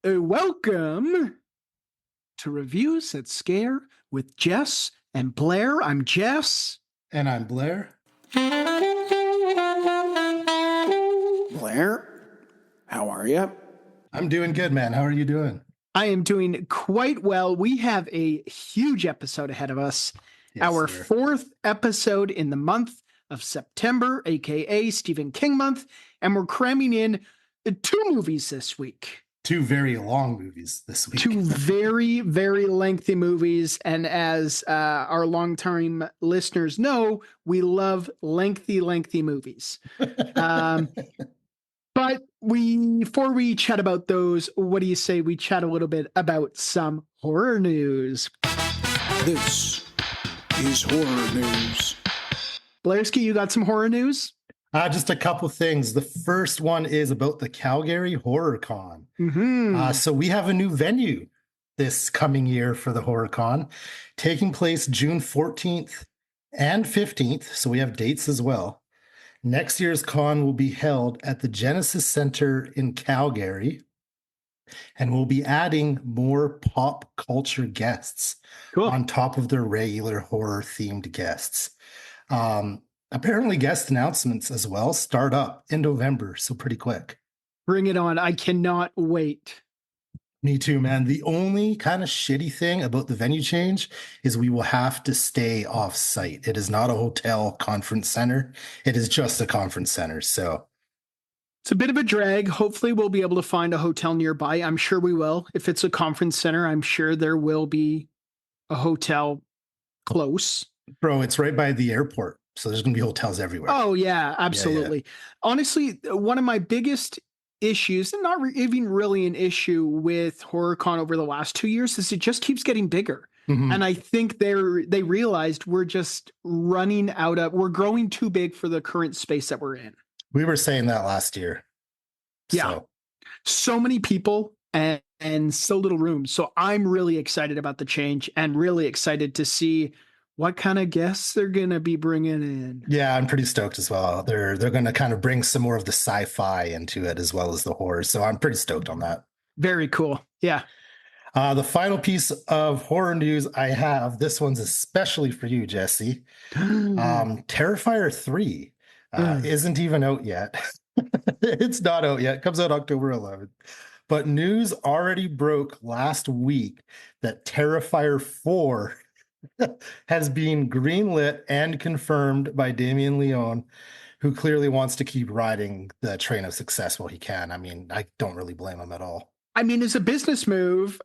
Welcome to Reviews That Scare with Jess and Blair. I'm Jess. And I'm Blair. Blair, how are you? I'm doing good, man. How are you doing? I am doing quite well. We have a huge episode ahead of us. Yes, Our sir. fourth episode in the month of September, aka Stephen King month, and we're cramming in two movies this week. Two very long movies this week. Two very, very lengthy movies. And as our longtime listeners know, we love lengthy movies. But before we chat about those, what do you say we chat a little bit about some horror news? This is horror news. Blairski, you got some horror news? Just a couple things. The first one is about the Calgary Horror Con. Mm-hmm. So we have a new venue this coming year for the Horror Con, taking place June 14th and 15th. So we have dates as well. Next year's con will be held at the Genesis Center in Calgary, and we'll be adding more pop culture guests on top of their regular horror-themed guests. Apparently guest announcements as well start up in November, so pretty quick. Bring it on. I cannot wait. Me too, man. The only kind of shitty thing about the venue change is we will have to stay off site. It is not a hotel conference center. It is just a conference center. So it's a bit of a drag. Hopefully we'll be able to find a hotel nearby. I'm sure we will. If it's a conference center, I'm sure there will be a hotel close. Bro, it's right by the airport. So there's going to be hotels everywhere. Oh, yeah, absolutely. Yeah. Honestly, one of my biggest issues, and not even really an issue with HorrorCon over the last 2 years, is it just keeps getting bigger. Mm-hmm. And I think they realized we're just we're growing too big for the current space that we're in. We were saying that last year. Yeah. So many people and so little room. So I'm really excited about the change and really excited to see what kind of guests they're going to be bringing in. Yeah, I'm pretty stoked as well. They're going to kind of bring some more of the sci-fi into it as well as the horror. So I'm pretty stoked on that. Very cool. Yeah. The final piece of horror news I have, this one's especially for you, Jesse. Terrifier 3 isn't even out yet. It's not out yet. It comes out October 11th. But news already broke last week that Terrifier 4 has been greenlit and confirmed by Damien Leone, who clearly wants to keep riding the train of success while he can. I mean, I don't really blame him at all. I mean, it's a business move.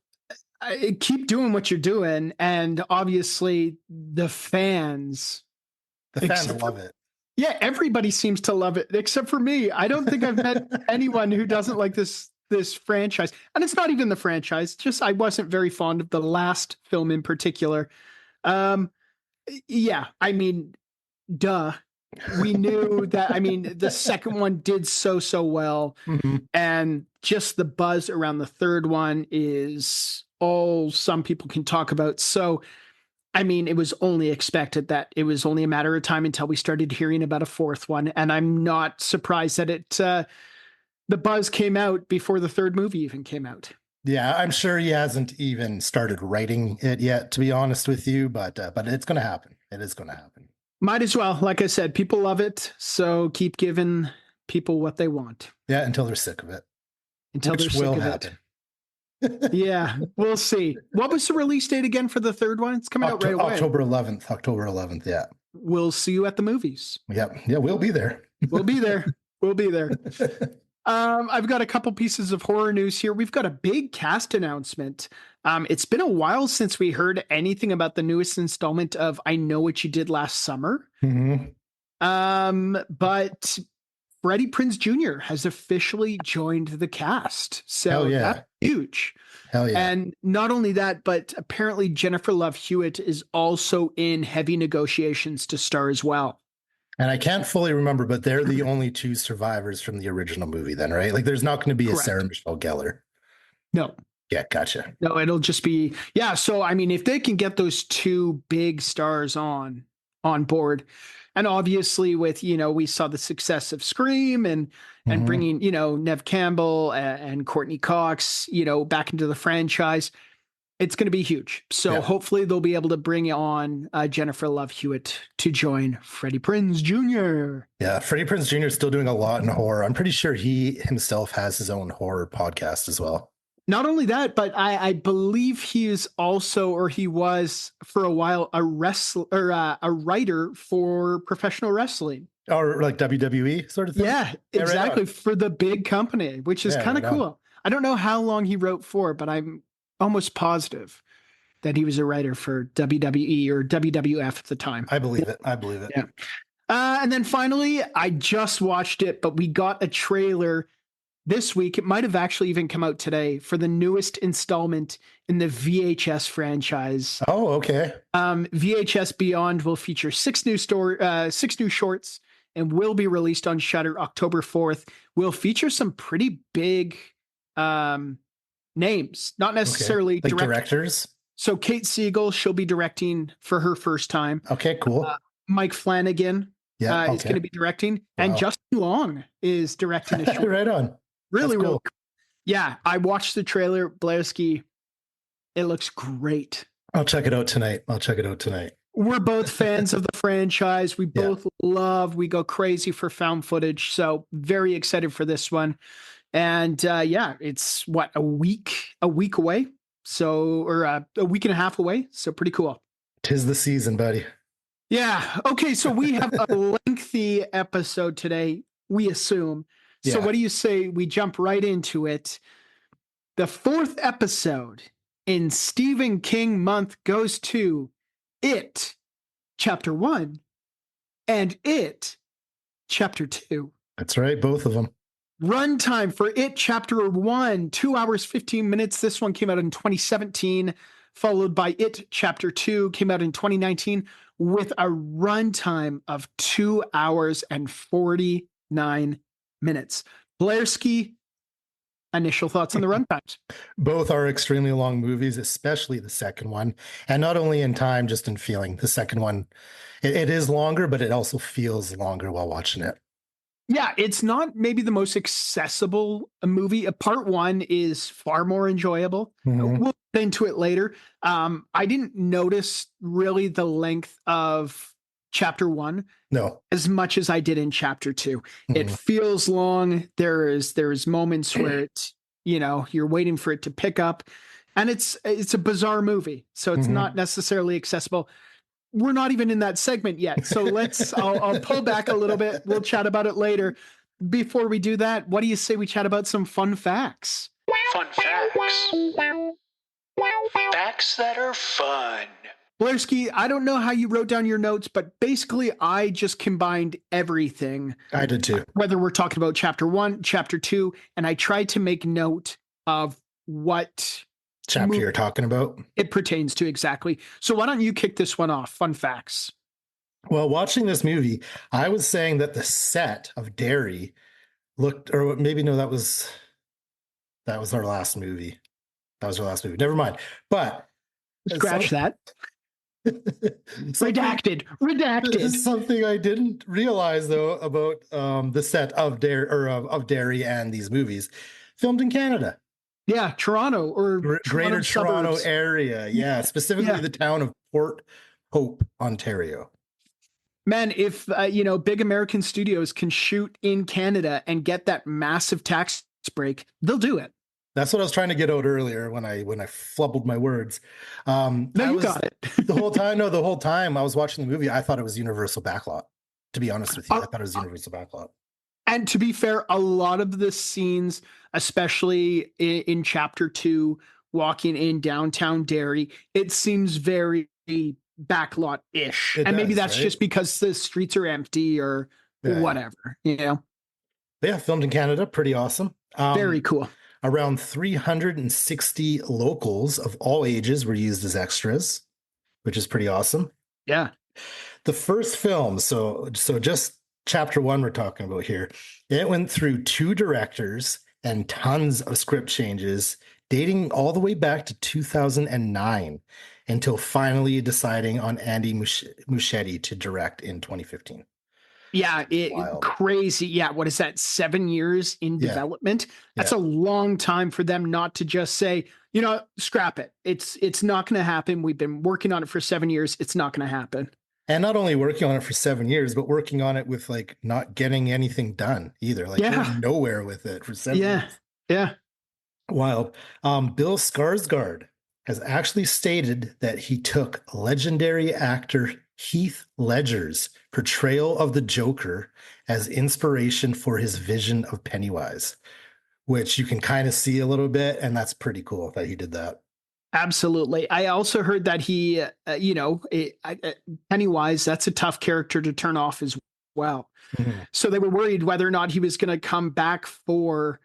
Keep doing what you're doing. And obviously the fans love it. Yeah, everybody seems to love it, except for me. I don't think I've met anyone who doesn't like this franchise. And it's not even the franchise, just I wasn't very fond of the last film in particular. Yeah, I mean, duh. We knew that. I mean, the second one did so well, mm-hmm. and just the buzz around the third one is all some people can talk about. So, I mean, it was only expected that it was only a matter of time until we started hearing about a fourth one, and I'm not surprised that the buzz came out before the third movie even came out. Yeah, I'm sure he hasn't even started writing it yet, to be honest with you, but it's going to happen. It is going to happen. Might as well. Like I said, people love it, so keep giving people what they want. Yeah, until they're sick of it. Until they're sick of it. Yeah, we'll see. What was the release date again for the third one? It's coming out right away. October 11th, yeah. We'll see you at the movies. Yeah, we'll be there. We'll be there. We'll be there. I've got a couple pieces of horror news here. We've got a big cast announcement. It's been a while since we heard anything about the newest installment of I Know What You Did Last Summer. Mm-hmm. But Freddie Prinze Jr. has officially joined the cast. So that's huge. Hell yeah. And not only that, but apparently Jennifer Love Hewitt is also in heavy negotiations to star as well. And I can't fully remember, but they're the only two survivors from the original movie then, right? Like there's not going to be Correct. A Sarah Michelle Gellar. No. Yeah, gotcha. No, it'll just be, yeah. So, I mean, if they can get those two big stars on, on board. And obviously with, we saw the success of Scream and Mhm. bringing, Nev Campbell and Courtney Cox, back into the franchise. It's going to be huge. So Yeah. hopefully they'll be able to bring on Jennifer Love Hewitt to join Freddie Prinze Jr. Yeah, Freddie Prinze Jr. is still doing a lot in horror. I'm pretty sure he himself has his own horror podcast as well. Not only that, but I believe he is also, or he was for a while, a wrestler or a writer for professional wrestling. Or like WWE sort of thing? Yeah, exactly. Right for the big company, which is kind of right on. cool. I don't know how long he wrote for, but I'm almost positive that he was a writer for WWE or WWF at the time. I believe it. I believe it. Yeah. And then finally, I just watched it, but we got a trailer this week. It might have actually even come out today for the newest installment in the VHS franchise. Oh, okay. VHS Beyond will feature six new shorts and will be released on Shudder October 4th. Will feature some pretty big names, not necessarily like directors. So Kate Siegel, she'll be directing for her first time. Okay, cool. Mike Flanagan is going to be directing, and Justin Long is directing a short. Right on. Really, That's really cool. cool. Yeah, I watched the trailer, Blairski. It looks great. I'll check it out tonight. We're both fans of the franchise. We both we go crazy for found footage. So very excited for this one. And it's what, a week away. So, or a week and a half away. So pretty cool. 'Tis the season, buddy. Yeah. Okay. So we have a lengthy episode today, we assume. So what do you say we jump right into it? The fourth episode in Stephen King month goes to It, Chapter 1, and It, Chapter 2. That's right, both of them. Runtime for It, Chapter 1, 2 hours, 15 minutes. This one came out in 2017, followed by It, Chapter 2, came out in 2019, with a runtime of 2 hours and 49 minutes. Blairski, initial thoughts on the runtimes? Both are extremely long movies, especially the second one. And not only in time, just in feeling. The second one, it is longer, but it also feels longer while watching it. Yeah, it's not maybe the most accessible movie. Part one is far more enjoyable. Mhm. We'll get into it later. I didn't notice really the length of chapter 1 as much as I did in chapter 2. It feels long. There's moments where it's, you're waiting for it to pick up, and it's a bizarre movie. So it's not necessarily accessible. We're not even in that segment yet. So I'll pull back a little bit. We'll chat about it later. Before we do that, what do you say we chat about some fun facts? Fun facts. Facts that are fun. Blairski, I don't know how you wrote down your notes, but basically I just combined everything. I did too. Whether we're talking about chapter 1, chapter 2, and I tried to make note of what chapter you're talking about. It pertains to exactly. So why don't you kick this one off? Fun facts. Well, watching this movie, I was saying that the set of Derry looked, or maybe no, that was our last movie. Never mind. But scratch that. Redacted. This is something I didn't realize though about the set of Derry and these movies, filmed in Canada. Yeah, Toronto or Greater Toronto area. Yeah, specifically the town of Port Hope, Ontario. Man, if big American studios can shoot in Canada and get that massive tax break, they'll do it. That's what I was trying to get out earlier when I flubbled my words. You got it. the whole time I was watching the movie, I thought it was Universal Backlot. To be honest with you, I thought it was Universal Backlot. And to be fair, a lot of the scenes, especially in chapter 2, walking in downtown Derry, it seems very backlot-ish. And maybe that's just because the streets are empty or whatever, Yeah, filmed in Canada. Pretty awesome. Very cool. Around 360 locals of all ages were used as extras, which is pretty awesome. Yeah. The first film, so just chapter 1 we're talking about here, it went through 2 directors and tons of script changes dating all the way back to 2009 until finally deciding on Andy Muschietti to direct in 2015. Yeah, Wild. crazy. Yeah, what is that? 7 years in Yeah. development. That's Yeah. a long time for them not to just say, you know, scrap it. It's not going to happen. We've been working on it for 7 years. It's not going to happen. And not only working on it for 7 years, but working on it with like not getting anything done either. Like Yeah. going nowhere with it for 7 Yeah. years. Yeah. Wild. Bill Skarsgård has actually stated that he took legendary actor Heath Ledger's portrayal of the Joker as inspiration for his vision of Pennywise, which you can kind of see a little bit, and that's pretty cool that he did that. Absolutely. I also heard that he, Pennywise, that's a tough character to turn off as well. Mhm. So they were worried whether or not he was going to come back for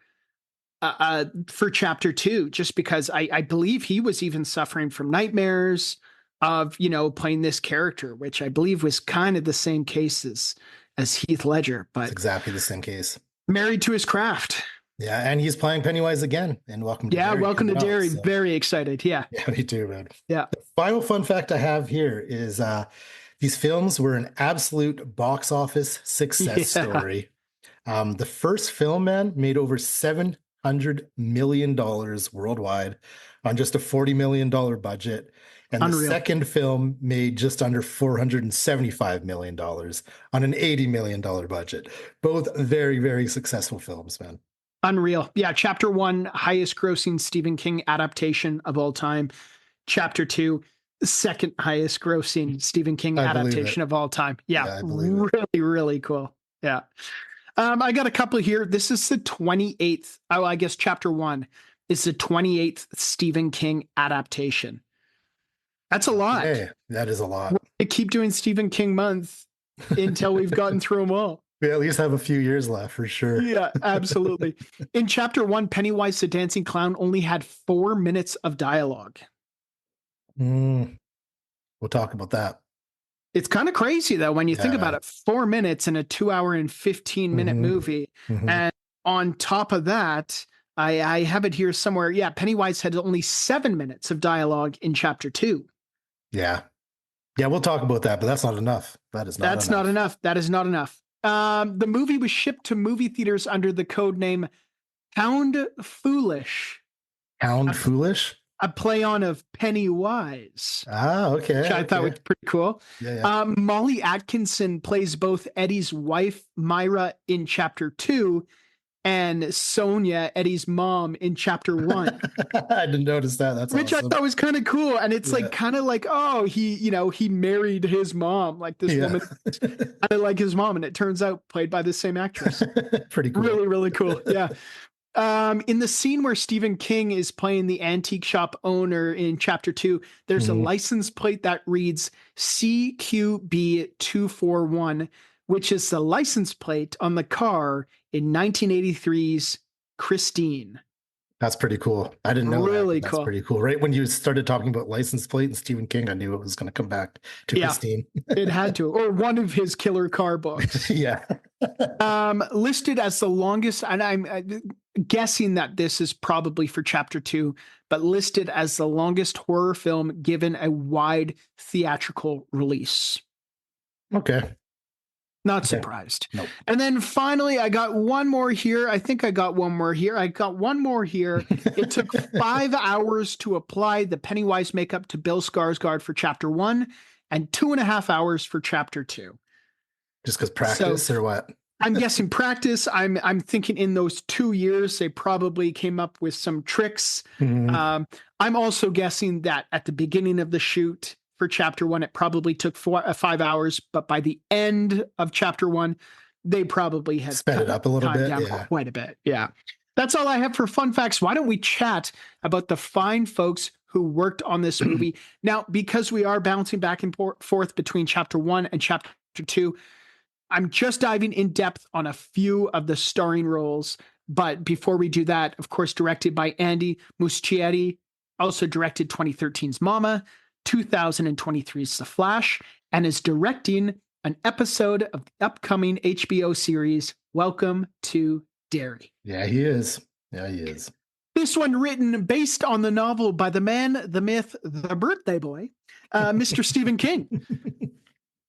chapter 2, just because I believe he was even suffering from nightmares of, playing this character, which I believe was kind of the same case as Heath Ledger, but It's exactly the same case. married to his craft. Yeah, and he's playing Pennywise again. And welcome to Yeah, Derry welcome to coming out, Derry. so- Very excited. Yeah. Yeah, me too, man. Yeah. The final fun fact I have here is these films were an absolute box office success Yeah. story. The first film, man, made over $700 million worldwide on just a $40 million budget. And the Unreal. second film made just under $475 million on an $80 million budget. Both very, very successful films, man. Unreal. Yeah. Chapter 1, highest grossing Stephen King adaptation of all time. Chapter 2, second highest grossing Stephen King I believe adaptation it. of all time. Yeah. Yeah, I believe it. Really, really cool. Yeah. I got a couple here. This is the 28th. Oh, I guess chapter 1 is the 28th Stephen King adaptation. That's a lot. Hey, that is a lot. We keep doing Stephen King month until we've gotten through them all. We at least have a few years left for sure. Yeah, absolutely. In chapter 1, Pennywise the Dancing Clown only had 4 minutes of dialogue. We'll talk about that. It's kind of crazy though when you think Yeah. about it. 4 minutes in a 2-hour and 15-minute Mhm. movie. Mhm. And on top of that, I have it here somewhere. Yeah, Pennywise had only 7 minutes of dialogue in chapter 2. Yeah. Yeah, we'll talk about that, but that's not enough. That's not enough. That is not enough. The movie was shipped to movie theaters under the code name Pound Foolish, Hound Foolish? a play on of Pennywise, Ah, okay. which I thought okay. was pretty cool. Yeah. Molly Atkinson plays both Eddie's wife, Myra, in chapter 2, and Sonia, Eddie's mom, in chapter 1. I didn't notice that. That's Which awesome. I thought was kind of cool. And it's Yeah. like kind of like, oh, he married his mom. Like this Yeah. woman kind of like his mom. And it turns out played by the same actress. Pretty cool. Really, really cool. Yeah. In the scene where Stephen King is playing the antique shop owner in chapter 2, there's a Mhm. license plate that reads CQB241, which is the license plate on the car in 1983's Christine. That's pretty cool. I didn't know that. Really That's cool. pretty cool. Right when you started talking about license plate and Stephen King, I knew it was going to come back to Yeah. Christine. It had to, or one of his killer car books. Yeah. Listed as the longest, and I'm guessing that this is probably for chapter 2, but listed as the longest horror film given a wide theatrical release. Okay. Not Okay. surprised. Nope. And then finally, I got one more here. I think I got one more here. I got one more here. It took 5 hours to apply the Pennywise makeup to Bill Skarsgård for chapter 1 and 2.5 hours for chapter 2. Just because practice or what? I'm guessing practice. I'm thinking in those 2 years, they probably came up with some tricks. Mhm. I'm also guessing that at the beginning of the shoot for chapter 1, it probably took 5 hours, but by the end of chapter 1, they probably had Sped it cut up a little time bit. down Yeah. quite a bit. Yeah. That's all I have for fun facts. Why don't we chat about the fine folks who worked on this movie? Now, because we are bouncing back and forth between chapter 1 and chapter 2, I'm just diving in depth on a few of the starring roles. But before we do that, of course, directed by Andy Muschietti, also directed 2013's Mama, 2023's The Flash, and is directing an episode of the upcoming HBO series, Welcome to Derry. Yeah, he is. Yeah, he is. This one written based on the novel by the man, the myth, the birthday boy, Mr. Stephen King.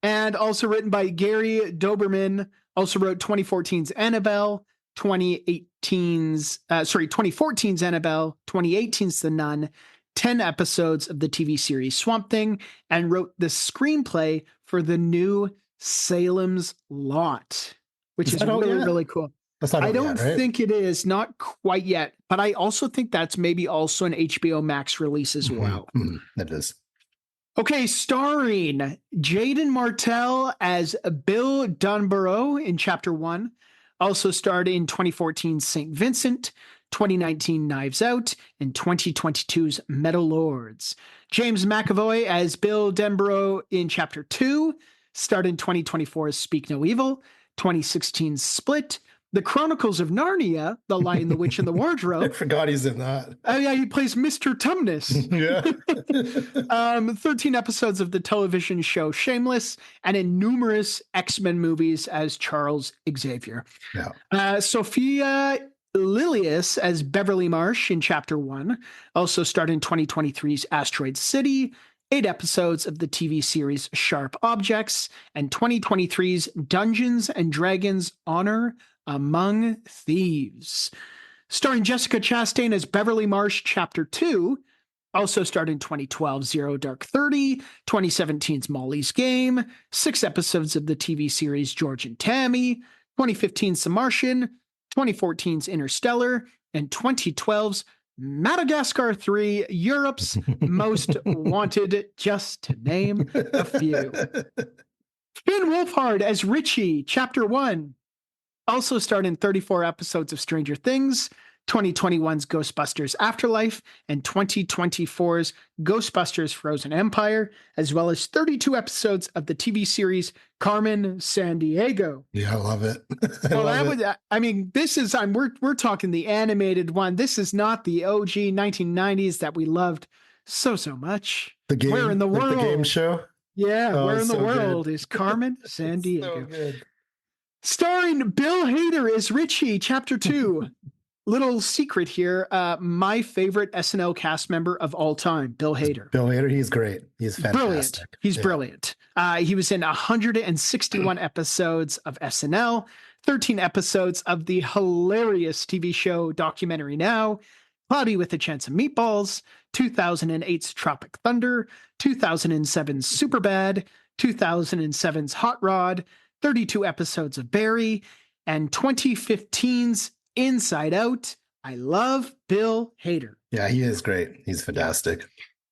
And also written by Gary Doberman, also wrote 2014's Annabelle, 2014's Annabelle, 2018's The Nun, 10 episodes of the TV series Swamp Thing, and wrote the screenplay for the new Salem's Lot, which is really, really cool. That's not I don't yet, right? think it is, not quite yet, but I also think that's maybe also an HBO Max release as well. It is. Okay, starring Jaden Martell as Bill Dunborough in Chapter 1. Also starred in 2014's St. Vincent, 2019 Knives Out, and 2022's Metal Lords. James McAvoy as Bill Dunborough in Chapter 2. Starred in 2024's Speak No Evil, 2016's Split, The Chronicles of Narnia, The Lion, the Witch, and the I Wardrobe. forgot he's in that. Oh yeah, he plays Mr. Tumnus. Yeah. 13 episodes of the television show Shameless, and in numerous X-Men movies as Charles Xavier. Yeah. Sophia Lilius as Beverly Marsh in Chapter 1. Also starred in 2023's Asteroid City, 8 episodes of the TV series Sharp Objects, and 2023's Dungeons and Dragons Honor Among Thieves. Starring Jessica Chastain as Beverly Marsh, Chapter 2. Also starred in 2012's Zero Dark 30, 2017's Molly's Game, 6 episodes of the TV series George and Tammy, 2015's The Martian, 2014's Interstellar, and 2012's Madagascar 3, Europe's Most Wanted, just to name a few. Finn Wolfhard as Richie, Chapter 1. Also starred in 34 episodes of Stranger Things, 2021's Ghostbusters Afterlife, and 2024's Ghostbusters Frozen Empire, as well as 32 episodes of the TV series Carmen Sandiego. Yeah, I love it. We're talking the animated one. This is not the OG 1990s that we loved so much. The game, Where in the world? The game show. Yeah, where in the so world good. is Carmen So Sandiego? good. Starring Bill Hader as Richie, Chapter 2. Little secret here. My favorite SNL cast member of all time, Bill Hader. Bill Hader, he's great. He's fantastic. Brilliant. He's brilliant. He was in 161 episodes of SNL, 13 episodes of the hilarious TV show Documentary Now, Cloudy with a Chance of Meatballs, 2008's Tropic Thunder, 2007's Superbad, 2007's Hot Rod, 32 episodes of Barry, and 2015's Inside Out. I love Bill Hader. Yeah, he is great. He's fantastic.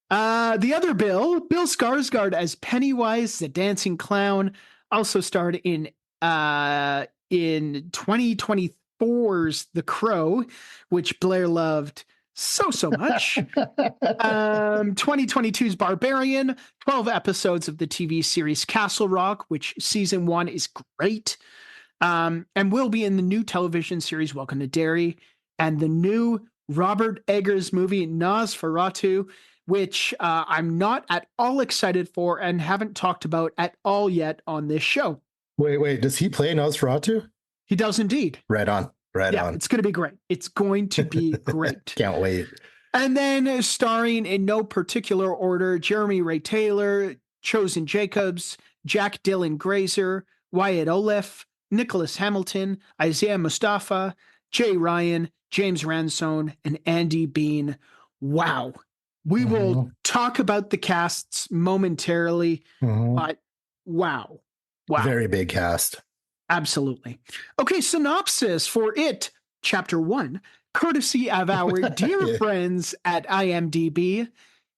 The other Bill Skarsgård as Pennywise the Dancing Clown, also starred in 2024's The Crow, which Blair loved so much. 2022's Barbarian, 12 episodes of the TV series Castle Rock, which season 1 is great. And will be in the new television series Welcome to Derry, and the new Robert Eggers movie Nosferatu, which I'm not at all excited for and haven't talked about at all yet on this show. Wait, does he play Nosferatu? He does indeed. Right on. It's going to be great. It's going to be great. Can't wait. And then starring in no particular order, Jeremy Ray Taylor, Chosen Jacobs, Jack Dylan Grazer, Wyatt Oleff, Nicholas Hamilton, Isaiah Mustafa, Jay Ryan, James Ransone, and Andy Bean. Wow. We will talk about the casts momentarily, but wow. Very big cast. Absolutely. Okay, synopsis for It, Chapter 1, courtesy of our dear friends at IMDb.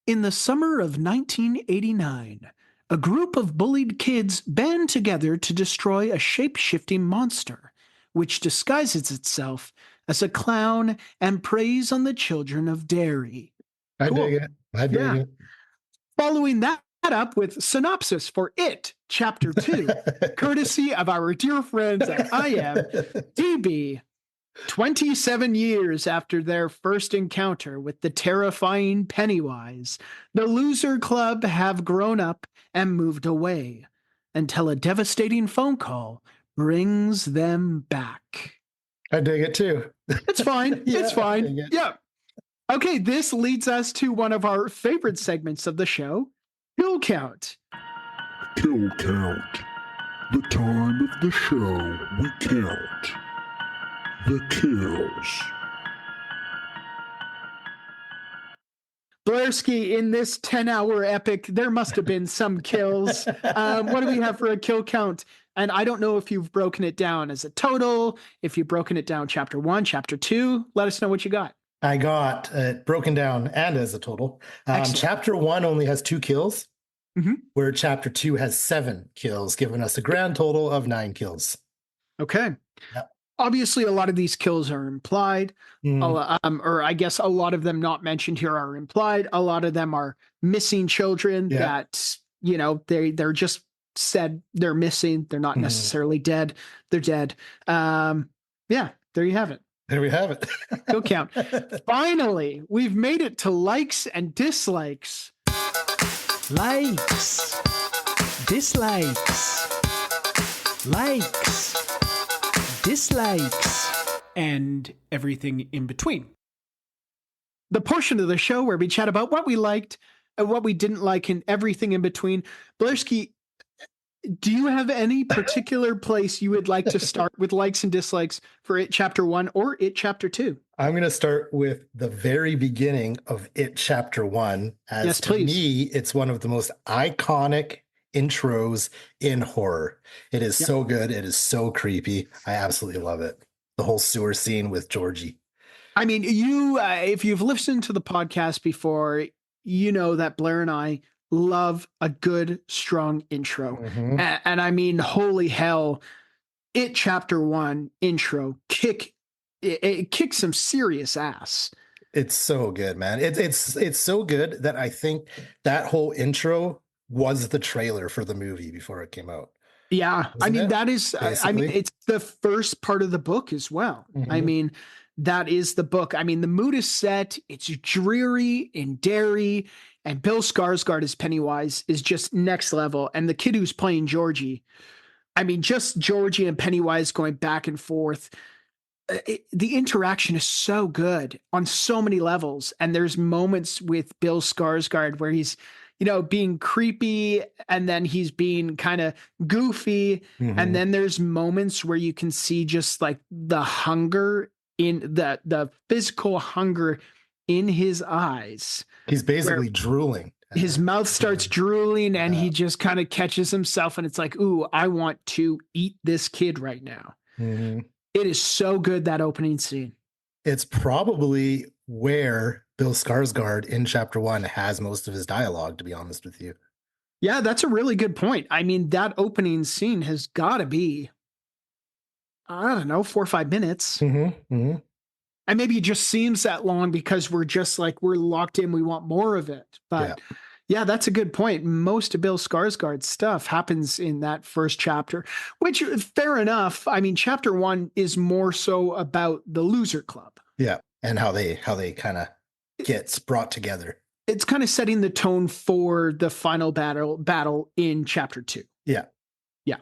In the summer of 1989, a group of bullied kids band together to destroy a shape-shifting monster, which disguises itself as a clown and preys on the children of Derry. I dig it. It. Following that up with synopsis for It, Chapter 2, courtesy of our dear friends at IMDb. 27 years after their first encounter with the terrifying Pennywise, the Loser Club have grown up and moved away until a devastating phone call brings them back. I dig it too. It's fine. It's fine. Yeah. Okay, this leads us to one of our favorite segments of the show, Kill Count. Kill count. The time of the show we count the kills. Blairski, in this 10-hour epic, there must have been some kills. What do we have for a kill count? And I don't know if you've broken it down as a total, if you've broken it down chapter 1, chapter 2. Let us know what you got. I got it broken down and as a total. Excellent. Chapter 1 only has 2 kills, Mhm. where chapter 2 has 7 kills, giving us a grand total of 9 kills. Okay. Yep. Obviously, a lot of these kills are implied, Mm, or I guess a lot of them not mentioned here are implied. A lot of them are missing children Yeah. that, they're just said they're missing. They're not Mhm. necessarily dead. They're dead. Yeah, there you have it. There we have it. Kill count. Finally, we've made it to likes and dislikes. Likes, dislikes, likes, dislikes, and everything in between. The portion of the show where we chat about what we liked and what we didn't like and everything in between. Blairski, do you have any particular place you would like to start with likes and dislikes for It Chapter 1 or It Chapter 2? I'm going to start with the very beginning of It Chapter 1. As Yes, to please. me, it's one of the most iconic intros in horror. It is Yep. so good. It is so creepy. I absolutely love it. The whole sewer scene with Georgie. I mean, if you've listened to the podcast before, you know that Blair and I love a good, strong intro. Mhm. And I mean, holy hell, It Chapter 1 intro it kicks some serious ass. It's so good, man. It's so good that I think that whole intro was the trailer for the movie before it came out. Yeah, I Isn't mean it? that is. I mean, Basically. it's the first part of the book as well. I Mhm. mean, that is the book. I mean, the mood is set. It's dreary and dairy, and Bill Skarsgård as Pennywise is just next level. And the kid who's playing Georgie, I mean, just Georgie and Pennywise going back and forth. The interaction is so good on so many levels, and there's moments with Bill Skarsgård where he's being creepy, and then he's being kind of goofy, Mhm. and then there's moments where you can see just like the hunger in the physical hunger in his eyes. He's basically drooling. His mouth starts drooling, and he Yeah. just kind of catches himself, and it's like, ooh, I want to eat this kid right now. Mhm. It is so good, that opening scene. It's probably where Bill Skarsgård in chapter 1 has most of his dialogue, to be honest with you. Yeah, that's a really good point. I mean, that opening scene has got to be, I don't know, 4 or 5 minutes. Mhm. And maybe it just seems that long because we're just like, we're locked in. We want more of it. But yeah, that's a good point. Most of Bill Skarsgård's stuff happens in that first chapter, which fair enough. I mean, chapter 1 is more so about the loser club. Yeah. And how they kind of gets brought together. It's kind of setting the tone for the final battle in chapter 2. Yeah. Yeah.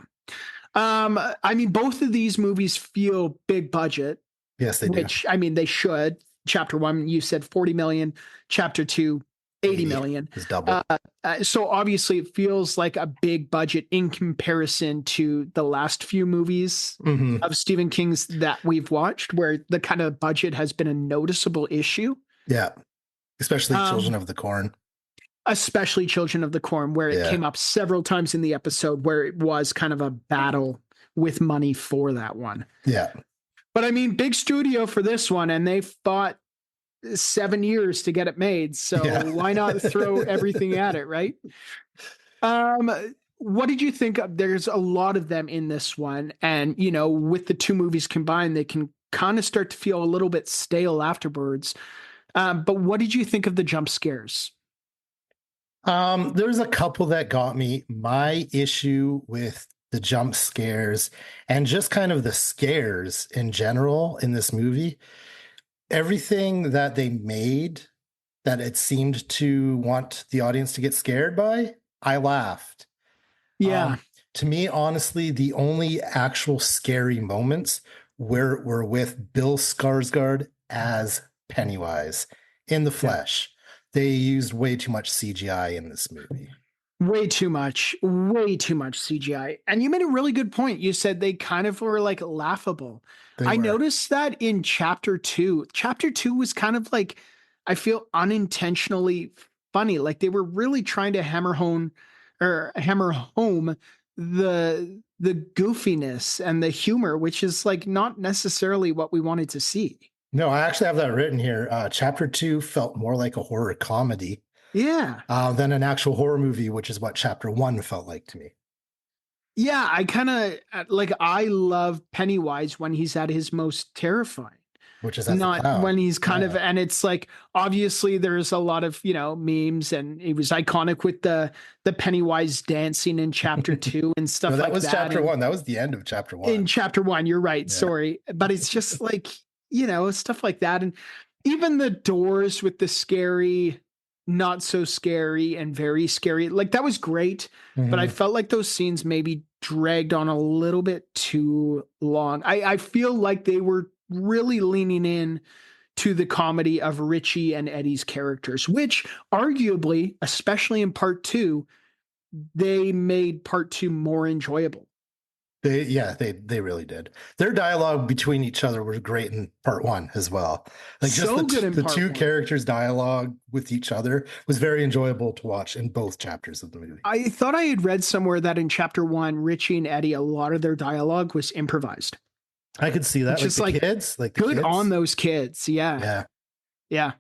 I mean, both of these movies feel big budget, Yes, they do. which, I mean, they should. Chapter 1, you said 40 million. Chapter 2, 80 million. It's double. So obviously it feels like a big budget in comparison to the last few movies Mhm. of Stephen King's that we've watched, where the kind of budget has been a noticeable issue, Yeah. Especially Um, Children of the Corn. especially Children of the Corn, where it Yeah. came up several times in the episode where it was kind of a battle with money for that one. Yeah. But I mean, big studio for this one, and they fought 7 years to get it made. So Yeah. why not throw everything at it, right? What did you think of? There's a lot of them in this one, and with the two movies combined, they can kind of start to feel a little bit stale afterwards. But what did you think of the jump scares? There's a couple that got me. My issue with the jump scares and just kind of the scares in general in this movie, everything that they made that it seemed to want the audience to get scared by, I laughed. Yeah. To me, honestly, the only actual scary moments were with Bill Skarsgård as Pennywise. in the flesh. They used way too much CGI in this movie. Way too much CGI. And you made a really good point. You said they kind of were like laughable. I noticed that in chapter 2. Chapter 2 was kind of like, I feel unintentionally funny. Like they were really trying to hammer home the goofiness and the humor, which is like not necessarily what we wanted to see. No, I actually have that written here. Chapter 2 felt more like a horror comedy. Yeah. Than an actual horror movie, which is what chapter 1 felt like to me. Yeah, I kind of like, I love Pennywise when he's at his most terrifying. Which is as a Not clown. when he's kind of, and it's like, obviously there's a lot of, memes, and it was iconic with the Pennywise dancing in chapter 2 and stuff No, like that was that. chapter And 1. That was the end of chapter 1. in chapter 1, you're right. Yeah. Sorry. But it's just like, stuff like that. And even the doors with the scary, not so scary, and very scary, like that was great. But I felt like those scenes maybe dragged on a little bit too long. I feel like they were really leaning in to the comedy of Richie and Eddie's characters, which arguably, especially in part 2, they made part 2 more enjoyable. They really did. Their dialogue between each other was great in part 1 as well. Like just So good in the part two 1. characters' dialogue with each other was very enjoyable to watch in both chapters of the movie. I thought I had read somewhere that in chapter 1, Richie and Eddie, a lot of their dialogue was improvised. I could see that. Which Like is the like, kids, like the Good kids. on those kids. Yeah. Yeah. Yeah.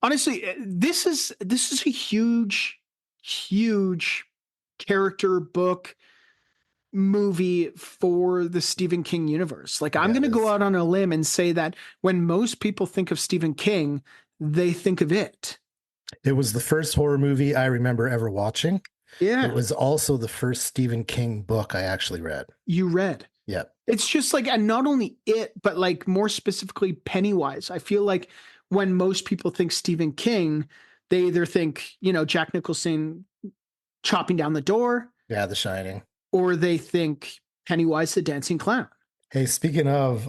Honestly, this is a huge character book movie for the Stephen King universe. Like, I'm Yeah, going to it go is. out on a limb and say that when most people think of Stephen King, they think of it. It was the first horror movie I remember ever watching. Yeah. It was also the first Stephen King book I actually read. You read. Yeah. It's just like, and not only it, but like more specifically Pennywise. I feel like when most people think Stephen King, they either think, Jack Nicholson chopping down the door, Yeah, The Shining. or they think Pennywise the dancing clown. Hey, speaking of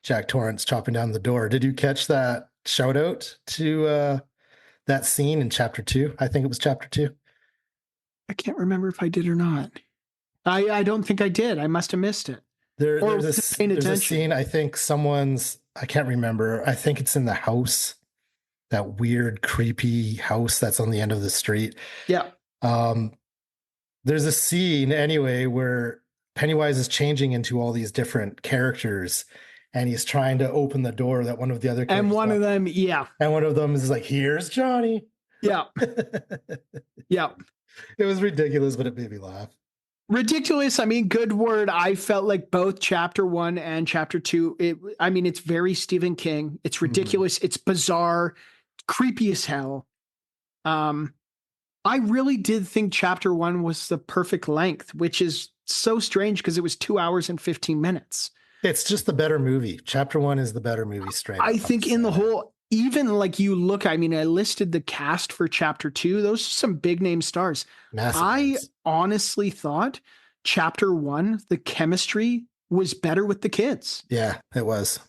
Jack Torrance chopping down the door, did you catch that shout out to that scene in chapter 2? I think it was chapter 2. I can't remember if I did or not. I don't think I did. I must have missed it. Or There's just paying a attention. scene, I think I can't remember. I think it's in the house, that weird, creepy house that's on the end of the street. Yeah. There's a scene anyway where Pennywise is changing into all these different characters, and he's trying to open the door that one of the other characters And one of locked. them, yeah. And one of them is like, "Here's Johnny." Yeah. Yeah. It was ridiculous, but it made me laugh. Ridiculous. I mean, good word. I felt like both chapter 1 and chapter 2, it's very Stephen King. It's ridiculous. It's bizarre, creepy as hell. I really did think chapter 1 was the perfect length, which is so strange because it was 2 hours and 15 minutes. It's just the better movie. Chapter 1 is the better movie straight I up. think in the whole, even like you look, I listed the cast for chapter 2. Those are some big name stars. Massive I names. honestly thought chapter 1, the chemistry was better with the kids. Yeah, it was.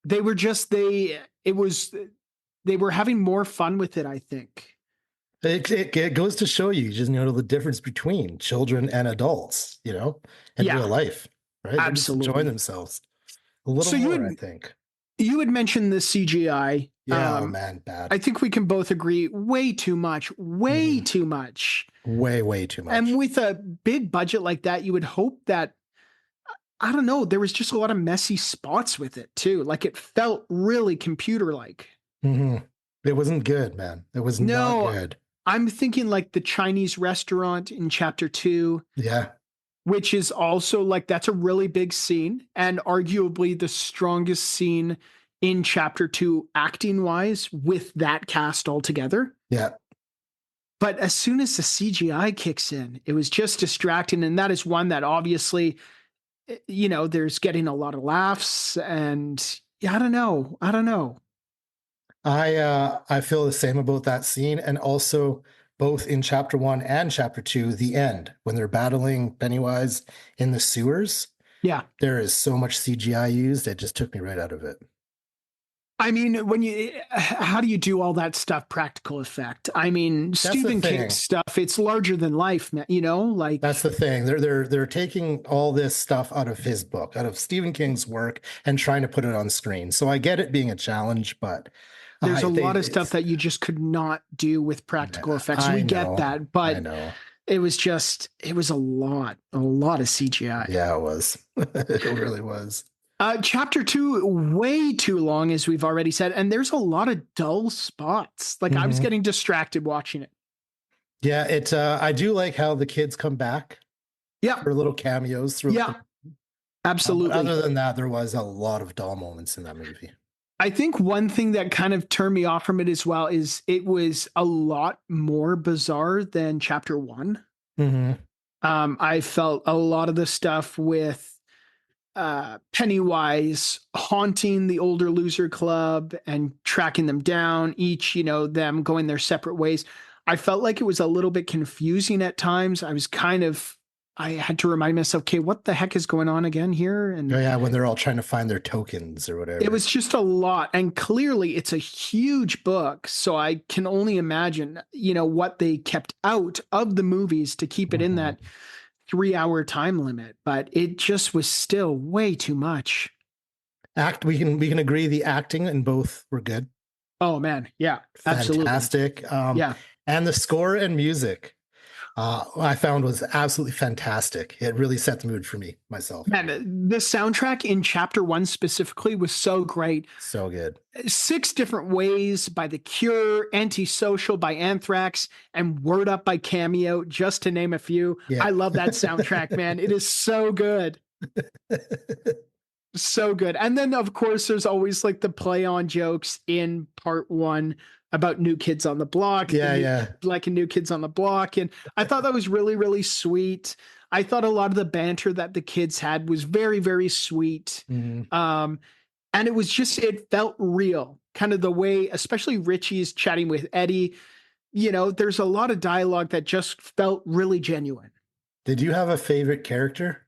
They were just, they were having more fun with it, I think. It goes to show you just the difference between children and adults, in Yeah. real life, right? They're just Absolutely. enjoying themselves a little So you more, would- I think. You had mentioned the CGI. Yeah, man, bad. I think we can both agree way too much, way too much. Way too much. And with a big budget like that, you would hope that, I don't know, there was just a lot of messy spots with it too. Like it felt really computer-like. Mhm. It wasn't good, man. It was No. not good. I'm thinking like the Chinese restaurant in chapter 2, Yeah. which is also like, that's a really big scene and arguably the strongest scene in chapter 2 acting wise with that cast all together. Yeah. But as soon as the CGI kicks in, it was just distracting. And that is one that obviously, there's getting a lot of laughs and I don't know. I feel the same about that scene, and also both in chapter 1 and chapter 2, the end when they're battling Pennywise in the sewers. Yeah. There is so much CGI used, it just took me right out of it. I mean, when you, how do you do all that stuff? Practical effect. I mean, the Stephen King thing. stuff. It's larger than life, man. You know, like That's the thing. They're taking all this stuff out of his book, out of Stephen King's work, and trying to put it on screen. So I get it being a challenge, but there's a lot of stuff it's, that you just could not do with practical effects. I We get know, that, I but know. it was a lot of CGI. Yeah, it was. It really was. Chapter 2, way too long, as we've already said, and there's a lot of dull spots. Like I was Mhm. getting distracted watching it. Yeah, it. I do like how the kids come back Yeah, for little cameos through. yeah, absolutely. Other than that, there was a lot of dull moments in that movie. I think one thing that kind of turned me off from it as well is it was a lot more bizarre than chapter 1. Mm-hmm. I felt a lot of the stuff with Pennywise haunting the older loser club and tracking them down, each, them going their separate ways. I felt like it was a little bit confusing at times. I had to remind myself, okay, what the heck is going on again here? And Oh yeah, when they're all trying to find their tokens or whatever. it was just a lot. And clearly it's a huge book. So I can only imagine, what they kept out of the movies to keep it in that 3-hour time limit. But it just was still way too much. We can agree the acting in both were good. Oh man. Yeah, absolutely. Fantastic. Yeah. And the score and music I found was absolutely fantastic. It really set the mood for me, myself. Man, the soundtrack in chapter 1 specifically was so great. So good. 6 Different Ways by The Cure, Antisocial by Anthrax, and Word Up by Cameo, just to name a few. Yeah. I love that soundtrack, man. It is so good. So good. And then, of course, there's always like the play on jokes in part 1 about New Kids on the Block. Yeah. Like a New Kids on the Block. And I thought that was really, really sweet. I thought a lot of the banter that the kids had was very, very sweet. Mhm. And it felt real, kind of the way, especially Richie's chatting with Eddie. There's a lot of dialogue that just felt really genuine. Did you have a favorite character?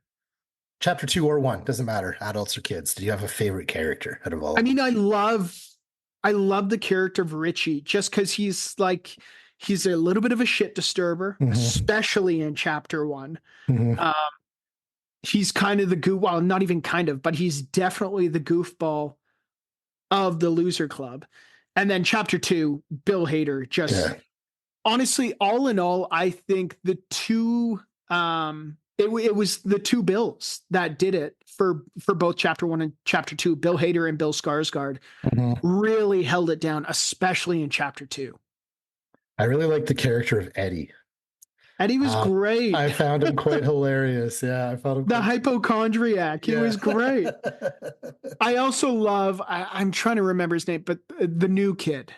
Chapter 2 or 1, doesn't matter, adults or kids. Did you have a favorite character out of all? I mean, I love the character of Richie just because he's a little bit of a shit disturber, especially in chapter 1. Mhm. He's kind of well, not even kind of, but he's definitely the goofball of the loser club. And then chapter 2, Bill Hader, honestly, all in all, I think the two, it was the two Bills that did it for both chapter 1 and chapter 2. Bill Hader and Bill Skarsgård really held it down, especially in chapter 2. I really like the character of Eddie. Eddie was great. I found him quite hilarious. Yeah, I found him The hypochondriac. He was great. I also love, I'm trying to remember his name, but the new kid.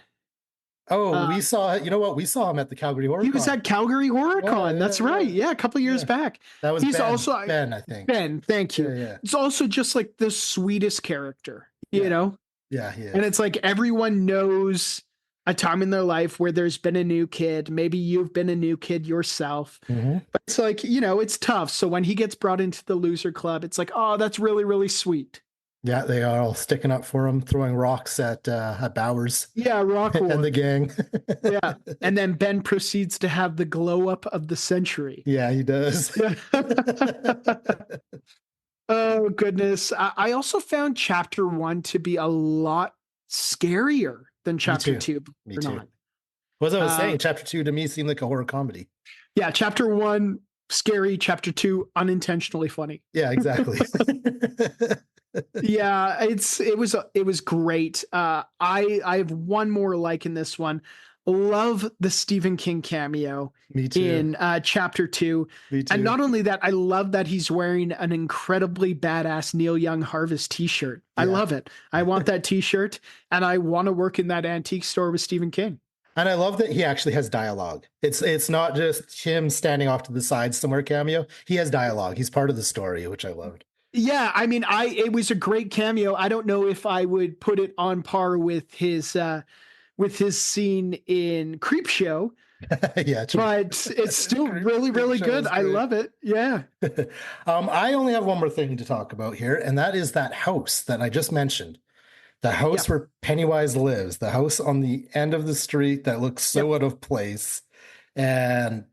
We saw, you know what? We saw him at the Calgary Horror He was Con. at Calgary Horror Con. Yeah, That's right. Yeah, a couple of years back. That was He's Ben. also Ben, I think. Ben, thank you. Yeah. It's also just like the sweetest character, you know? Yeah, he is. And it's like everyone knows a time in their life where there's been a new kid. Maybe you've been a new kid yourself. But it's like, it's tough. So when he gets brought into the loser club, it's like, oh, that's really, really sweet. Yeah, they are all sticking up for him, throwing rocks at Bowers. Yeah, Rockwood. And the gang. Yeah. And then Ben proceeds to have the glow up of the century. Yeah, he does. Oh, goodness. I also found chapter 1 to be a lot scarier than chapter 2. Me too. What I was saying, chapter 2 to me seemed like a horror comedy. Yeah, chapter 1, scary. Chapter 2, unintentionally funny. Yeah, exactly. Yeah, it was great. I have one more like in this one. Love the Stephen King cameo. Me too. In chapter 2. Me too. And not only that, I love that he's wearing an incredibly badass Neil Young Harvest t-shirt. I love it. I want that t-shirt, and I want to work in that antique store with Stephen King. And I love that he actually has dialogue. It's not just him standing off to the side somewhere cameo. He has dialogue. He's part of the story, which I loved. Yeah, I mean, it was a great cameo. I don't know if I would put it on par with his scene in Creepshow. Yeah, true. But it's still really, really good. I love it. Yeah. I only have one more thing to talk about here, and that is that house that I just mentioned. The house where Pennywise lives, the house on the end of the street that looks so out of place. And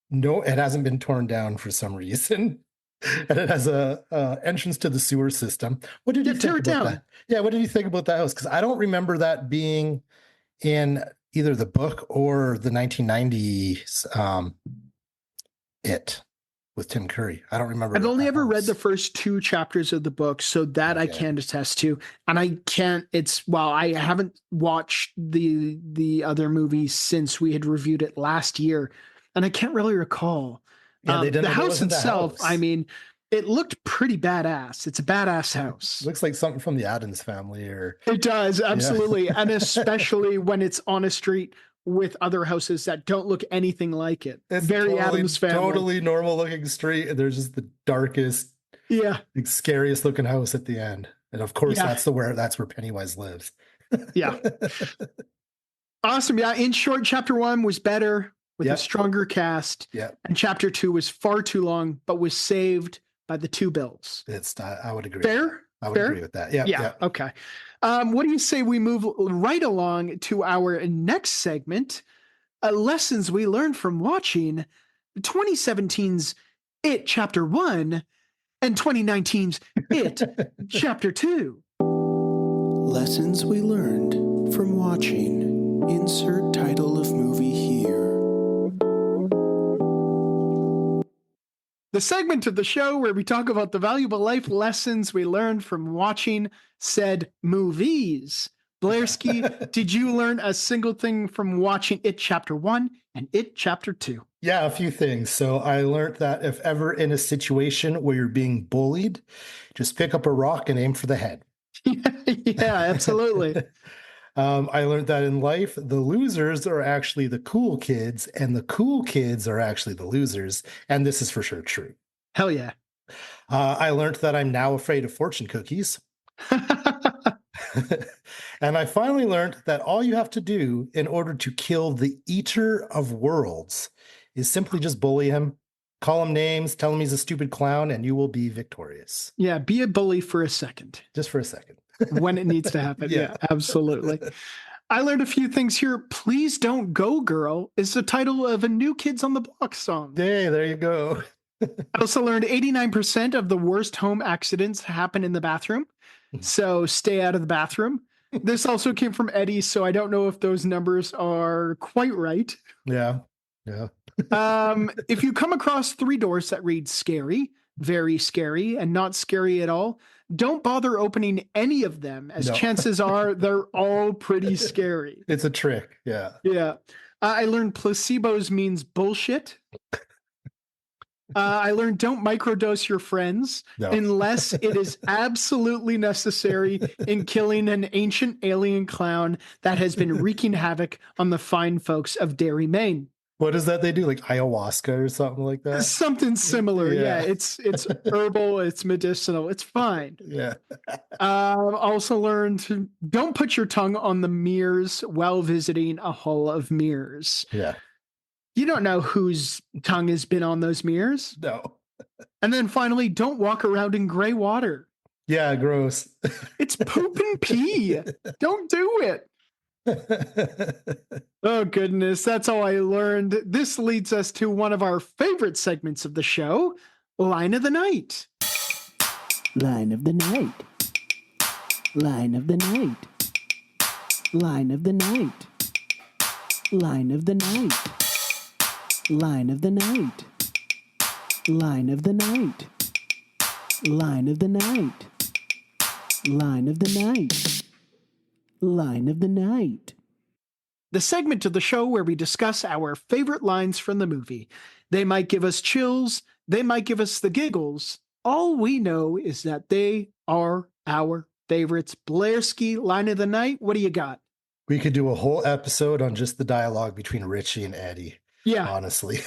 no, it hasn't been torn down for some reason. And it has a entrance to the sewer system. What did you tear think it about down. that? Yeah, what did you think about that house? Because I don't remember that being in either the book or the 1990s It with Tim Curry. I don't remember. I've only that ever read house. the first 2 chapters of the book, so that I Okay. can attest to. And I can't. I haven't watched the other movies since we had reviewed it last year, and I can't really recall. Yeah, they didn't. The it house wasn't the itself. house. I mean, it looked pretty badass. It's a badass house. Looks like something from the Addams Family, or It does, absolutely. And especially when it's on a street with other houses that don't look anything like it. it's Very totally, Addams Family. totally normal looking street, and there's just the darkest, Yeah, like, scariest looking house at the end. And of course, Yeah. that's where Pennywise lives. yeah. Awesome. Yeah. In short, chapter 1 was better with a Yep. stronger cast. Yeah, And chapter 2 was far too long, but was saved by the 2 bills. I would agree. Fair? I would Fair? agree with that. Yeah, Yeah. Okay. What do you say we move right along to our next segment? Lessons we learned from watching 2017's It Chapter 1 and 2019's It Chapter 2. Lessons we learned from watching. Insert title of movie here. The segment of the show where we talk about the valuable life lessons we learned from watching said movies. Blairski, did you learn a single thing from watching It Chapter 1 and It Chapter 2? Yeah, a few things. So I learned that if ever in a situation where you're being bullied, just pick up a rock and aim for the head. Yeah, absolutely. I learned that in life, the losers are actually the cool kids, and the cool kids are actually the losers. And this is for sure true. Hell yeah. I learned that I'm now afraid of fortune cookies. And I finally learned that all you have to do in order to kill the Eater of Worlds is simply just bully him, call him names, tell him he's a stupid clown, and you will be victorious. Yeah, be a bully for a second Just for a second. when it needs to happen. Yeah. Yeah, absolutely. I learned a few things here. Please Don't Go Girl is the title of a New Kids on the Block song. Hey, there you go. I also learned 89% of the worst home accidents happen in the bathroom. So stay out of the bathroom. This also came from Eddie, so I don't know if those numbers are quite right. Yeah. Yeah. If you come across 3 doors that read scary, very scary, and not scary at all, don't bother opening any of them, as No. chances are they're all pretty scary. It's a trick. Yeah. Yeah. I learned placebos means bullshit. I learned don't microdose your friends No. unless it is absolutely necessary in killing an ancient alien clown that has been wreaking havoc on the fine folks of Derry, Maine. What is that they do? Like ayahuasca or something like that? Something similar. Yeah, Yeah. it's herbal, it's medicinal, it's fine. Yeah. Also learned to don't put your tongue on the mirrors while visiting a hall of mirrors. Yeah. You don't know whose tongue has been on those mirrors. No. And then finally, don't walk around in gray water. Yeah, gross. It's poop and pee. Don't do it. Oh, goodness. That's all I learned. This leads us to one of our favorite segments of the show, Line of the Night. Line of the night. Line of the night. Line of the night. Line of the night. Line of the night. Line of the night. Line of the night. Line of the night. Line of the night. The segment of the show where we discuss our favorite lines from the movie. They might give us chills. They might give us the giggles. All we know is that they are our favorites. Blairski, Line of the Night. What do you got? We could do a whole episode on just the dialogue between Richie and Eddie. Yeah. Honestly.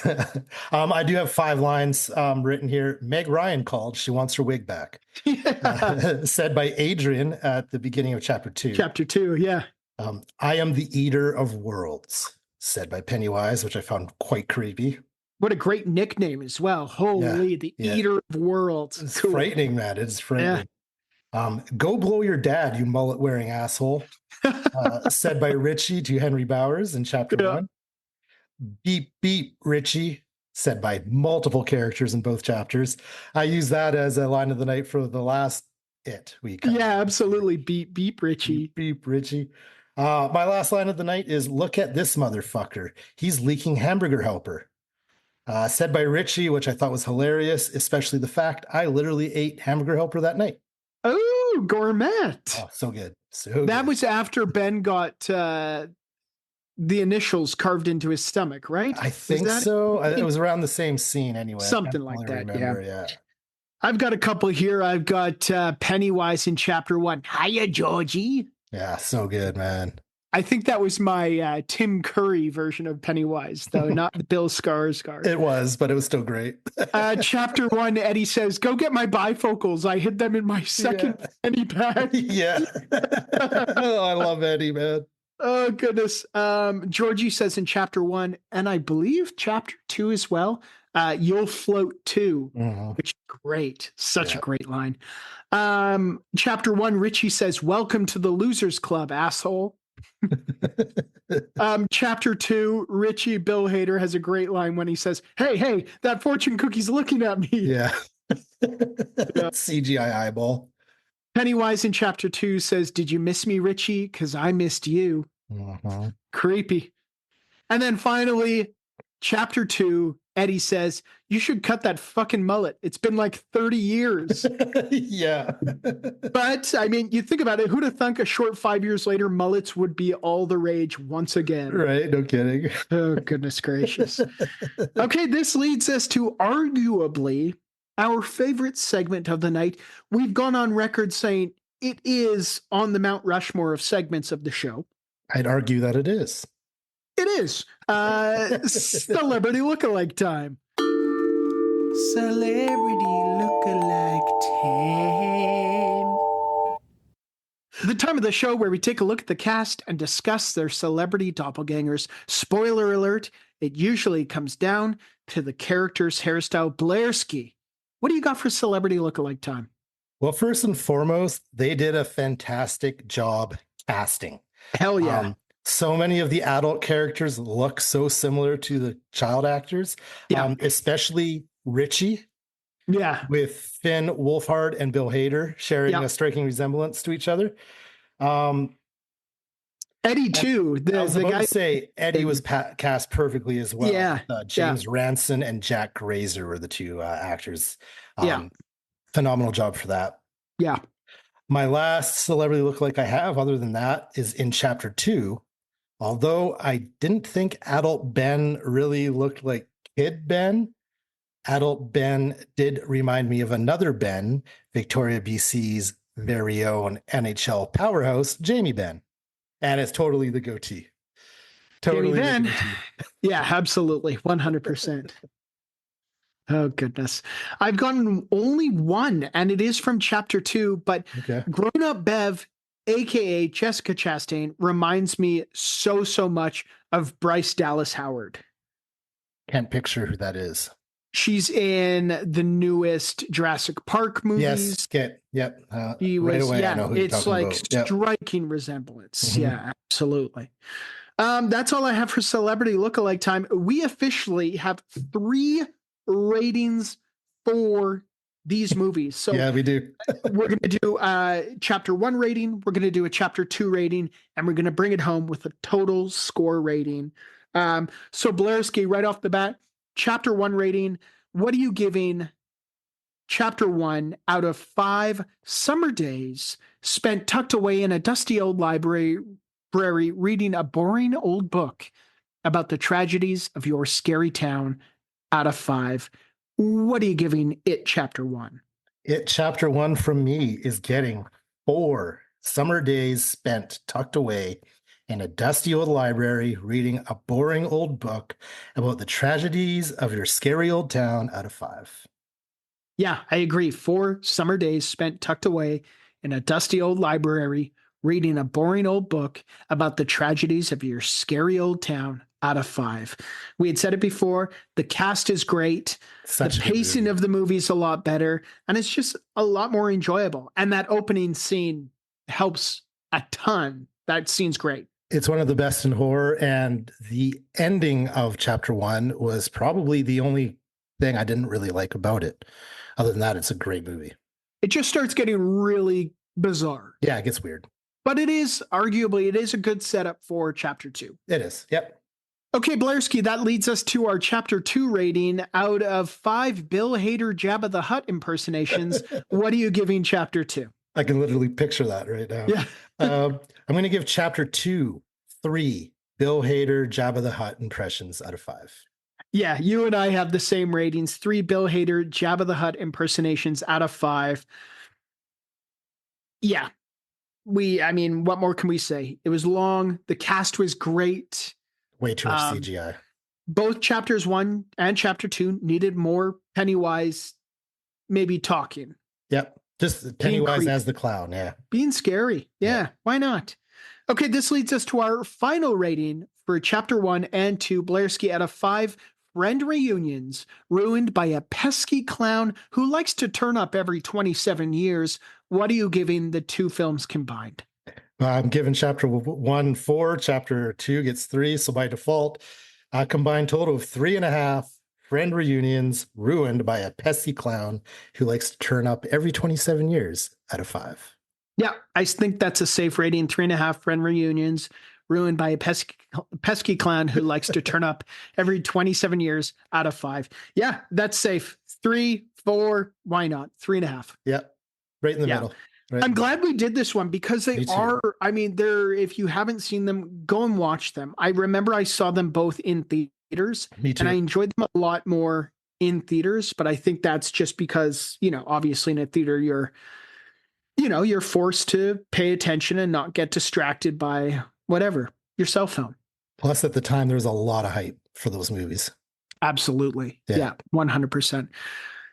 I do have 5 lines written here. Meg Ryan called. She wants her wig back. Said by Adrian at the beginning of chapter 2. Chapter 2. Yeah. I am the Eater of Worlds. Said by Pennywise, which I found quite creepy. What a great nickname as well. Holy, the yeah. Eater of Worlds. It's Cool. frightening, man. It's frightening. Go blow your dad, you mullet wearing asshole. Said by Richie to Henry Bowers in chapter Yeah. 1. Beep, beep, Richie, said by multiple characters in both chapters. I use that as a line of the night for the last we covered. Yeah, absolutely. Beep, beep, Richie. Beep, beep, Richie. My last line of the night is look at this motherfucker. He's leaking hamburger helper. Said by Richie, which I thought was hilarious, especially the fact I literally ate hamburger helper that night. Oh, gourmet. Oh, so good. So That good. was after Ben got the initials carved into his stomach, right? I think that- so. It was around the same scene anyway. I Something can't like really that, remember, yeah. I've got a couple here. I've got Pennywise in chapter 1. Hiya, Georgie. Yeah, so good, man. I think that was my Tim Curry version of Pennywise, though, not the Bill Skarsgård. It was, but it was still great. Chapter 1, Eddie says, go get my bifocals. I hid them in my second penny bag. Yeah. Oh, I love Eddie, man. Oh, goodness. Georgie says in chapter 1, and I believe chapter 2 as well, you'll float too, Mhm. which is great. Such a Yeah. great line. Chapter 1, Richie says, welcome to the Losers Club, asshole. Chapter 2, Richie Bill Hader has a great line when he says, hey, that fortune cookie's looking at me. Yeah. CGI eyeball. Pennywise in chapter 2 says, did you miss me, Richie? Because I missed you. Mhm. Creepy. And then finally, chapter 2, Eddie says, you should cut that fucking mullet. It's been like 30 years. Yeah. But I mean, you think about it, who'd have thunk a short 5 years later, mullets would be all the rage once again? Right. No kidding. Oh, goodness gracious. Okay, this leads us to arguably our favorite segment of the night. We've gone on record saying it is on the Mount Rushmore of segments of the show. I'd argue that it is. It is celebrity lookalike time. Celebrity lookalike time. The time of the show where we take a look at the cast and discuss their celebrity doppelgangers. Spoiler alert, it usually comes down to the character's hairstyle. Blairski, what do you got for celebrity lookalike time? Well, first and foremost, they did a fantastic job casting. Hell yeah. So many of the adult characters look so similar to the child actors, Yeah. Especially Richie Yeah. with Finn Wolfhard and Bill Hader sharing Yeah. a striking resemblance to each other. Eddie too. I was The about guy. to say Eddie was cast perfectly as well. Yeah, James Ranson and Jack Grazer were the two actors. Yeah. Phenomenal job for that. Yeah. My last celebrity lookalike I have, other than that, is in chapter 2. Although I didn't think adult Ben really looked like kid Ben, adult Ben did remind me of another Ben, Victoria, BC's very own NHL powerhouse, Jamie Benn. And it's totally the goatee. Totally Jamie the Benn. goatee. Yeah, absolutely. 100%. Oh, goodness. I've gotten only one, and it is from chapter 2, but Okay. Grown Up Bev, aka Jessica Chastain, reminds me so much of Bryce Dallas Howard. Can't picture who that is. She's in the newest Jurassic Park movies. Yes. Yep. She right was, away, I know who you're it's talking like about. Yep. striking resemblance. Mhm. Yeah, absolutely. That's all I have for celebrity lookalike time. We officially have 3 ratings for these movies. So Yeah, we do. we're going to do a chapter 1 rating, we're going to do a chapter 2 rating, and we're going to bring it home with a total score rating. So Blairski, right off the bat, chapter 1 rating, what are you giving chapter 1 out of 5 summer days spent tucked away in a dusty old library reading a boring old book about the tragedies of your scary town out of 5? What are you giving it chapter 1? It chapter 1 from me is getting 4 summer days spent tucked away in a dusty old library reading a boring old book about the tragedies of your scary old town out of 5. Yeah, I agree. 4 summer days spent tucked away in a dusty old library reading a boring old book about the tragedies of your scary old town out of 5. We had said it before. The cast is great. Such The a good pacing movie. of the movie is a lot better. And it's just a lot more enjoyable. And that opening scene helps a ton. That scene's great. It's one of the best in horror. And the ending of chapter 1 was probably the only thing I didn't really like about it. Other than that, it's a great movie. It just starts getting really bizarre. Yeah, it gets weird. But it is arguably, it is a good setup for chapter 2. It is. Yep. Okay, Blairski, that leads us to our chapter 2 rating out of 5 Bill Hader Jabba the Hutt impersonations. What are you giving chapter 2? I can literally picture that right now. Yeah. I'm going to give chapter 2 3 Bill Hader Jabba the Hutt impressions out of 5. Yeah, you and I have the same ratings. 3 Bill Hader Jabba the Hutt impersonations out of 5. Yeah. I mean, what more can we say? It was long. The cast was great. Way too much CGI. Both chapters 1 and chapter 2 needed more Pennywise maybe talking. Yep. Just Pennywise creepy. as the clown. Yeah. Being scary. Yeah, why not? Okay, this leads us to our final rating for chapter 1 and 2, Blairski, out of 5 friend reunions ruined by a pesky clown who likes to turn up every 27 years. What are you giving the 2 films combined? I'm giving chapter 1 4, chapter 2 gets 3. So by default, a combined total of 3.5 friend reunions ruined by a pesky clown who likes to turn up every 27 years out of 5. Yeah, I think that's a safe rating. 3.5 friend reunions ruined by a pesky clown who likes to turn up every 27 years out of 5. Yeah, that's safe. 3, 4, why not? 3.5. Yep. Right in the Yeah. middle. Right. I'm glad we did this one because they Me too. are, I mean, if you haven't seen them, go and watch them. I remember I saw them both in theaters Me too. and I enjoyed them a lot more in theaters, but I think that's just because, obviously in a theater, you're forced to pay attention and not get distracted by whatever, your cell phone. Plus, at the time, there was a lot of hype for those movies. Absolutely. Yeah. Yeah, 100%.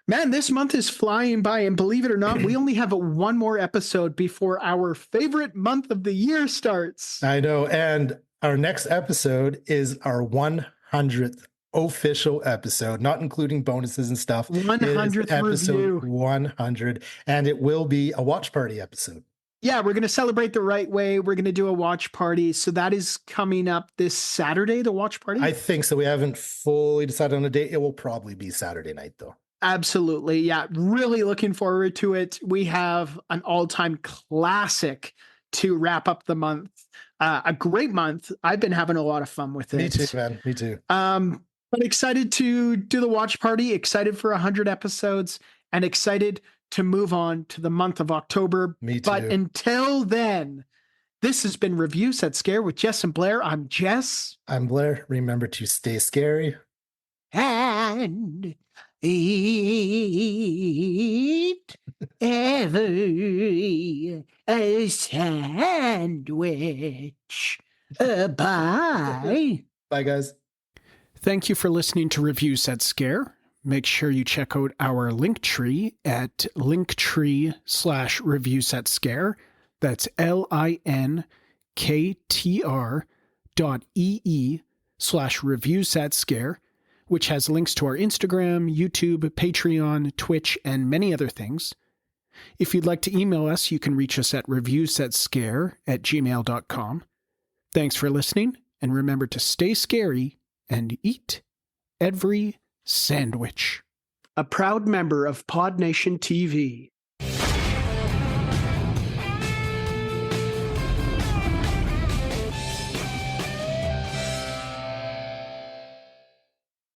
Man, this month is flying by, and believe it or not, we only have one more episode before our favorite month of the year starts. I know. And our next episode is our 100th official episode, not including bonuses and stuff. It is 100th episode review. 100, and it will be a watch party episode. Yeah, we're going to celebrate the right way. We're going to do a watch party. So that is coming up this Saturday, the watch party. I think so. We haven't fully decided on a date. It will probably be Saturday night, though. Absolutely. Yeah. Really looking forward to it. We have an all-time classic to wrap up the month. A great month. I've been having a lot of fun with it. Me too, man. Me too. But excited to do the watch party, excited for 100 episodes, and excited to move on to the month of October. Me too. But until then, this has been Reviews That Scare with Jess and Blair. I'm Jess. I'm Blair. Remember to stay scary. And eat every sandwich. Bye. Bye, guys. Thank you for listening to Reviews That Scare. Make sure you check out our Linktree at linktree/Reviews That Scare. That's linktr.ee/Reviews That Scare, which has links to our Instagram, YouTube, Patreon, Twitch, and many other things. If you'd like to email us, you can reach us at reviewsthatscare@gmail.com. Thanks for listening, and remember to stay scary and eat every sandwich. A proud member of Pod Nation TV.